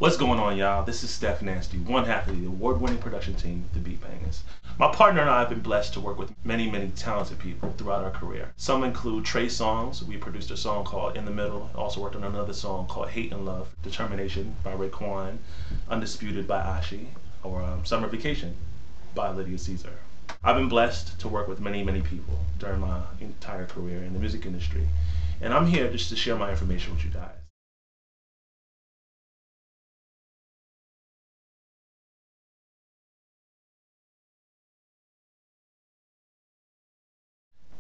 What's going on, y'all? This is Steph Nasty, one half of the award-winning production team, the BEATBANGGAHZ. My partner and I have been blessed to work with many talented people throughout our career. Some include Trey songs. We produced a song called In the Middle. Also worked on another song called Hate and Love, Determination by Raekwon, Undisputed by Ashi, or Summer Vacation by Lydia Caesar. I've been blessed to work with many people during my entire career in the music industry. And I'm here just to share my information with you guys.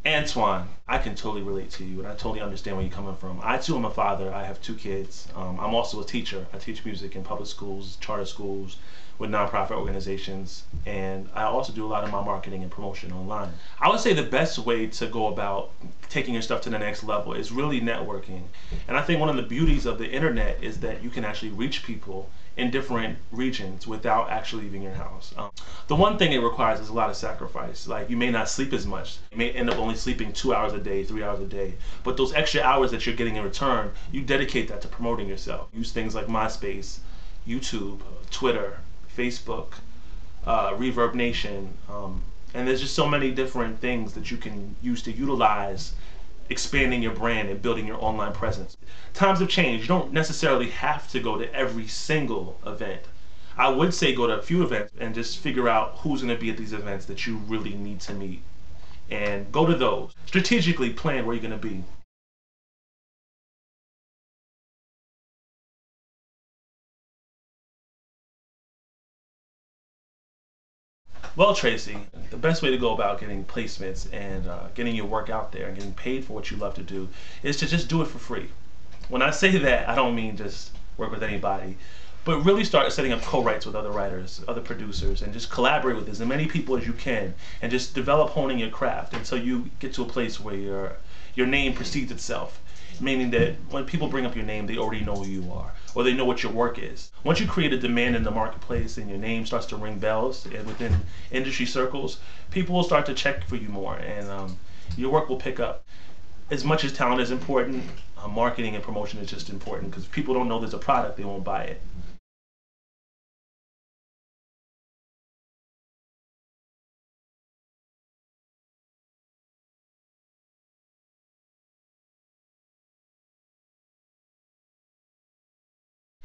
Antoine, I can totally relate to you and I totally understand where you're coming from. I too am a father. I have 2 kids. I'm also a teacher. I teach music in public schools, charter schools, with nonprofit organizations, and I also do a lot of my marketing and promotion online. I would say the best way to go about taking your stuff to the next level is really networking. And I think one of the beauties of the internet is that you can actually reach people in different regions without actually leaving your house. The one thing it requires is a lot of sacrifice. Like, you may not sleep as much. You may end up only sleeping 2 hours a day, 3 hours a day. But those extra hours that you're getting in return, you dedicate that to promoting yourself. Use things like MySpace, YouTube, Twitter, Facebook, Reverb Nation, and there's just so many different things that you can use to utilize expanding your brand and building your online presence. Times have changed. You don't necessarily have to go to every single event. I would say go to a few events and just figure out who's going to be at these events that you really need to meet, and go to those. Strategically plan where you're going to be. Well, Tracy, the best way to go about getting placements and getting your work out there and getting paid for what you love to do is to just do it for free. When I say that, I don't mean just work with anybody, but really start setting up co-writes with other writers, other producers, and just collaborate with as many people as you can, and just develop honing your craft until you get to a place where your name precedes itself. Meaning that when people bring up your name, they already know who you are, or they know what your work is. Once you create a demand in the marketplace and your name starts to ring bells and within industry circles, people will start to check for you more, and your work will pick up. As much as talent is important, marketing and promotion is just important, because if people don't know there's a product, they won't buy it.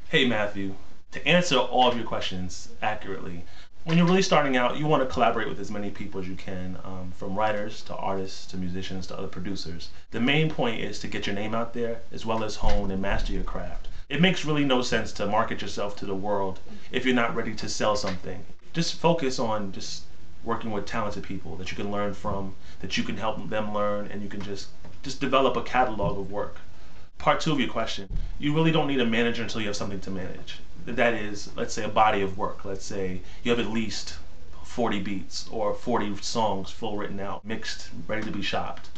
Hey Matthew, to answer all of your questions accurately, when you're really starting out, you want to collaborate with as many people as you can, from writers to artists to musicians to other producers. The main point is to get your name out there as well as hone and master your craft. It makes really no sense to market yourself to the world if you're not ready to sell something. Just focus on just working with talented people that you can learn from, that you can help them learn, and you can just develop a catalog of work. Part 2 of your question, you really don't need a manager until you have something to manage. That is, let's say, a body of work. Let's say you have at least 40 beats or 40 songs full written out, mixed, ready to be shopped.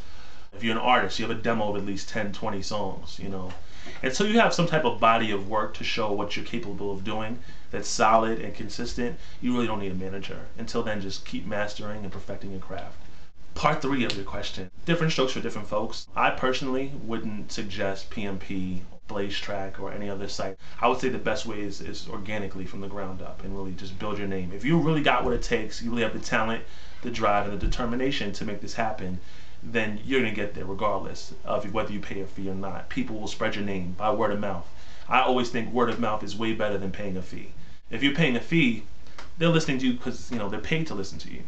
If you're an artist, you have a demo of at least 10, 20 songs, you know. And so you have some type of body of work to show what you're capable of doing that's solid and consistent. You really don't need a manager. Until then, just keep mastering and perfecting your craft. Part 3 of your question, different strokes for different folks. I personally wouldn't suggest PMP, Blaze Track, or any other site. I would say the best way is organically from the ground up and really just build your name. If you really got what it takes, you really have the talent, the drive, and the determination to make this happen, then you're going to get there regardless of whether you pay a fee or not. People will spread your name by word of mouth. I always think word of mouth is way better than paying a fee. If you're paying a fee, they're listening to you because they're paid to listen to you.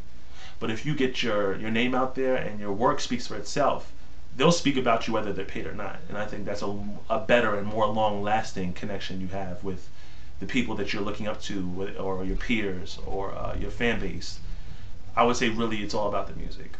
But if you get your name out there and your work speaks for itself, they'll speak about you whether they're paid or not. And I think that's a better and more long-lasting connection you have with the people that you're looking up to, or your peers, or your fan base. I would say really it's all about the music.